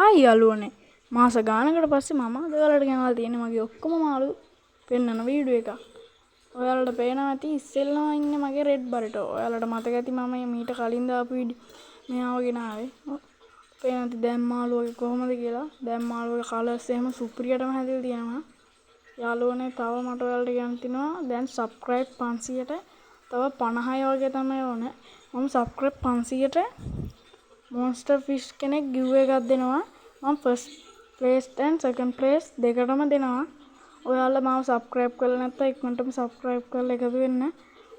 ආයි යාළුවනේ මාස ගානකට පස්සේ මම අද ඔයාලට ගෙනල්ලා තියෙන්නේ මගේ ඔක්කොම මාළු පෙන්වන වීඩියෝ එකක්. ඔයාලට පේනවා ඇති ඉස්සෙල්ලම ඉන්නේ මගේ රෙඩ් බරිටෝ. ඔයාලට මතක ඇති මම මීට කලින් දාපු වීඩියෝ මෙයාව ගෙන ආවේ. පේනවා ඇති දැන් මාළුවගේ කොහොමද කියලා. දැන් මාළුවගේ කලර්ස් එහෙම සුපිරියටම හැදලා තියෙනවා. යාළුවනේ තව මට ඔයාලට කියන්න තියෙනවා දැන් සබ්ස්ක්‍රයිබ් 500ට තව 50යි වගේ තමයි ඕනේ. මම සබ්ස්ක්‍රයිබ් 500ට මොන්ස්ටර් ෆිෂ් කෙනෙක් ගිව් එකක් දෙනවා. මම first place and second place දෙකටම දෙනවා. ඔයාලා මාව සබ්ස්ක්‍රයිබ් කරලා නැත්නම් ඉක්මනටම සබ්ස්ක්‍රයිබ් කරලා එකතු වෙන්න.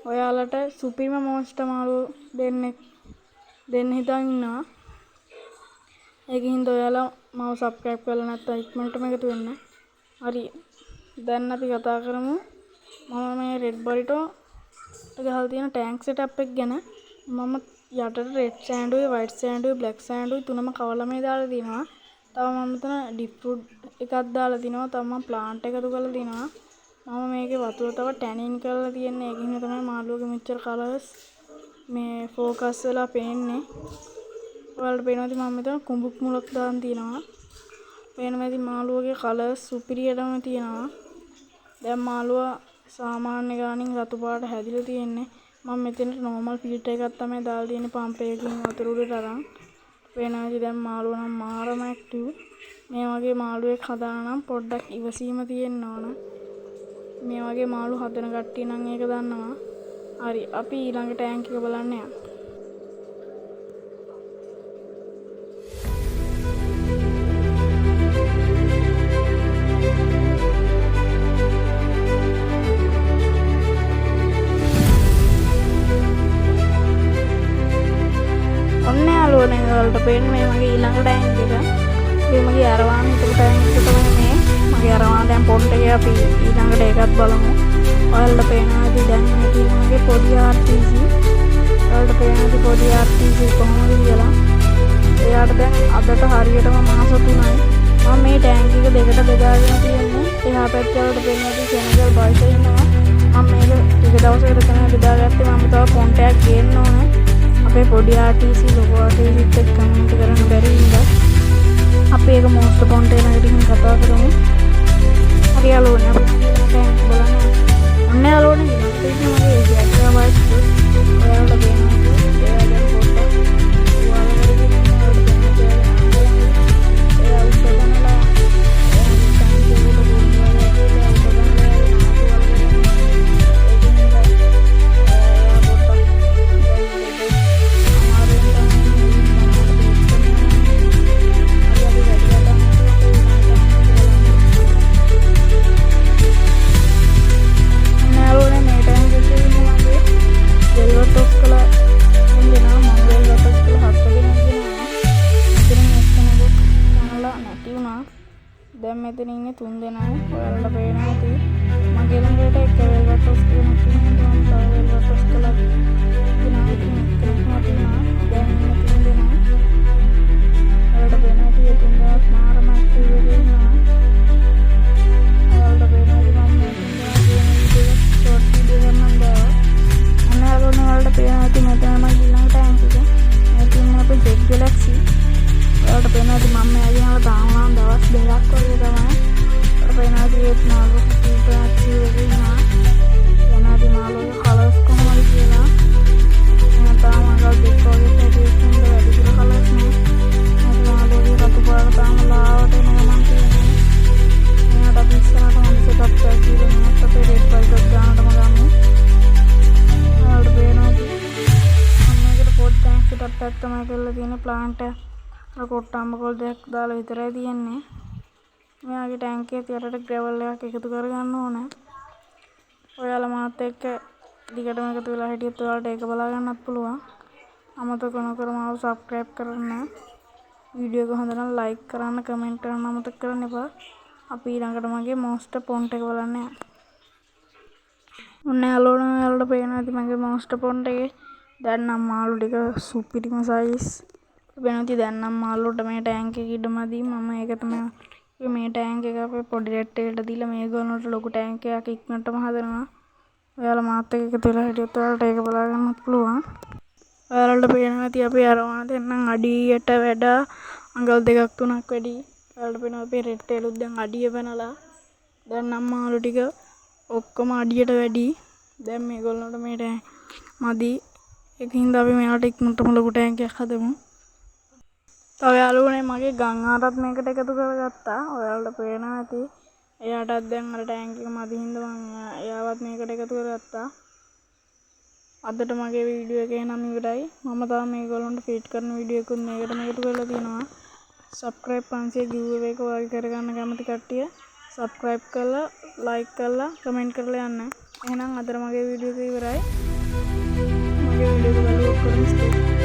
ඔයාලට සුපිරිම මොන්ස්ටර් මාළු දෙන්න හිතන් ඉන්නවා. ඒකින්ද ඔයාලා මාව සබ්ස්ක්‍රයිබ් කරලා නැත්නම් ඉක්මනටම එකතු වෙන්න. හරි. දැන් අපි කතා කරමු මම මේ රෙඩ් බරිටෝ ගහලා තියෙන ටැංක් සෙටප් එක ගැන. මම යටට රෙඩ් සෑන්ඩුයි වයිට් සෑන්ඩුයි බ්ලැක් සෑන්ඩුයි තුනම කවලා මේ දාලා දිනවා. තව මම මෙතන ඩිප් ෆුඩ් එකක් දාලා දිනවා. තව මම ප්ලාන්ට් එකතු කරලා දිනවා. මම මේකේ වතුර තව ටැනින් කරලා තියෙන්නේ. ඒකින් තමයි මාළුවගේ මෙච්චර කලර්ස් මේ ફોකස් වෙලා පේන්නේ. ඔයාලට පේනවාද මම මෙතන කුඹුක් මුලක් දාන් තියනවා. පේනවාද මාළුවගේ කලර්ස් සුපිරියටම තියෙනවා. දැන් මාළුවා සාමාන්‍ය ගානින් රතු පාට හැදිලා තියෙන්නේ. මම මෙතනට normal ෆිල්ටර් එකක් තමයි දාලා තියෙන්නේ පම්ප් එකකින් වතුර උඩට අරන්. වෙනවාද දැන් මාළුවා නම් මාරම ඇක්ටිව්. මේ වගේ මාළුවෙක් හදාගන්න නම් පොඩ්ඩක් ඉවසීම තියෙන්න ඕන. මේ වගේ මාළු හදන කට්ටිය නම් ඒක දන්නවා. හරි අපි ඊළඟ ටැංක් එක බලන්න යමු. ඔයාලට පේන්නේ මේ මගේ ඊළඟ ටැංක් එක. මේ මගේ අරවාන හිටපු ටැංක් එක තමයි මේ. මගේ අරවාන දැන් පොඩ්ඩක් එකේ අපි ඊළඟට ඒකත් බලමු. ඔයාලට පේනවා ඇති දැන් මේ මගේ පොඩි RTC. ඔයාලට පේනවා ඇති පොඩි RTC කොහොමද කියලා. එයාට දැන් අදට හරියටම මාස 3යි. මම මේ ටැංක් එක දෙකට බෙදාගෙන තියෙන්නේ. එහා පැත්තේ වලට පේනවා ඇති සෙනගල් බයිස ඉන්නවා. මම මේක ටික දවසකට තමයි බෙදාගත්තේ. මම තව කොන්ටැක්ට් ගේන්න ඕනේ. අපේ පොඩි RTC ලොකු RTC එක්ක කමෙන්ට් කරන්න බැරි ඉඳලා අපි ඒක මොස්ට් පොන්ට් එකකට ගිහින් කතා කරමු. හරි යාළුවනේ අපි ටැංක් බලන්න. ඔන්න යාළුවනේ ඉතින් මගේ ජැක්කා වයිස් ඔයාලට පේනවා එයා දැන් පොඩ්ඩක් ඔයාලට දැන් මෙතන ඉන්නේ 3 දෙනායි. ඔයාලට පේනවා ඇති මගේ ළඟට එක වෙල්වට් ටොස් කෙනෙක් ඉන්නවා. තව වෙල්වට් ටොස් කළා දෙනවා. ඉතින් කෙනෙක්ම තියෙනවා. දැන් ඉන්නේ 3 දෙනායි. ඔයාලට පේනවා ඇති මේ 3 දෙනාත් මාරම ඇක්ටිව් වෙලා ඉන්නවා. ඔයාලට පේනවා ඇති මම මේ 3 දෙනා කියන විදිහට ෂෝට් වීඩියෝ එකක් දානවා. අන්න ඔයාලට පේනවා ඇති මෙතන මම ඊළඟ ටැංක් එක. මේ තියෙන අපේ ජෙට් ගැලැක්සි. ඔයාලට පේනවා ඇති මම එයාගෙන් අහලා තාම දවස් 2ක් වගේ තමයි. ඔයාලට පේනවා ඇති ඒත් මාළුවා සුපිරිට ඇක්ටිව් වෙලා ඉන්නවා. පේනවා ඇති මාළුවාගේ කලර්ස් කොහොමද කියලා. එහෙනම් තාම අඟල් දෙක වගේ පැටේෂන් වල වැඩි දුර කලර්ස් නෑ. මේ මාළුවාගේ රතු පාට තාම ලාවට එන ගමන් තියෙනවා. එහෙනම් අපි ඉස්සරහට හොඳ සෙටප් එකක් දීලා අපේ රෙඩ් බයිට් ගන්නටම ගමු. ඔයාලට පේනවා ඇති මේකට පොඩ්ඩක් සෙටප් එකක් තමයි කරලා තියෙන්නේ ප්ලාන්ට් එක. කොට්ටම්බ කොල් දෙකක් දාලා විතරයි තියෙන්නේ. මෙයාගේ ටැංක් එකේ යටට ග්‍රැවල් එකක් එකතු කරගන්න ඕනේ. ඔයාලා මාත් එක්ක දිගටම එකතු වෙලා හිටියොත් ඔයාලට ඒක බලා ගන්නත් පුළුවන්. අමතක නොකර මාව සබ්ස්ක්‍රයිබ් කරන්න. වීඩියෝ එක හොඳ නම් ලයික් කරන්න, කමෙන්ට් කරන්න අමතක කරන්න එපා. අපි ඊළඟට මගේ මොස්ටර් පොන්ට් එක බලන්න යමු. ඔන්න යාළුවෝ පේනවා ඇති මගේ මොස්ටර් පොන්ට් එකේ දැන් නම් මාළු ටික සුපිරිම සයිස් වෙනති දැන් නම් මාළුවට මේ ටැංක් එක ඉඩමදී මම ඒක තමයි මේ ටැංක් එක අපේ පොඩි රෙට් එකට දීලා මේගොල්ලන්ට ලොකු ටැංක් එකක් ඉක්මනටම හදනවා. ඔයාලා මාත් එක්ක එකතු වෙලා හිටියොත් ඔයාලට ඒක බලා ගන්නත් පුළුවන්. ඔයාලට පේනවා ඇති අපි අරවන දෙන්නම් අඩියට වැඩ අඟල් 2ක් 3ක් වැඩි. ඔයාලට පේනවා අපේ රෙඩ් ටේලුත් දැන් අඩිය පැනලා. දැන් නම් මාළු ටික ඔක්කොම අඩියට වැඩි. දැන් මේගොල්ලන්ට මේට මදි. ඒකින්ද අපි මෙයාට ඉක්මනටම ලොකු ටැංකියක් හදමු. තව යාළුවනේ මගේ ගම් ආරත් මේකට එකතු කරගත්තා. ඔයාලට පේනවා ඇති. එයාටත් දැන් අර ටැංකිය මදි හින්දා මම එයාවත් මේකට එකතු කරගත්තා. අදට මගේ වීඩියෝ එක එහෙනම් ඉවරයි. මම තව මේගොල්ලන්ට ෆීඩ් කරන වීඩියෝ එකකුත් මේකට එකතු කරලා තියෙනවා. subscribe 500 giveaway එක වගේ කරගන්න කැමති කට්ටිය subscribe කරලා like කරලා comment කරලා යන්න. එහෙනම් අදට මගේ වීඩියෝ එක ඉවරයි. මගේ වීඩියෝ එක බලලා ඔක්කොම ස්තුතියි.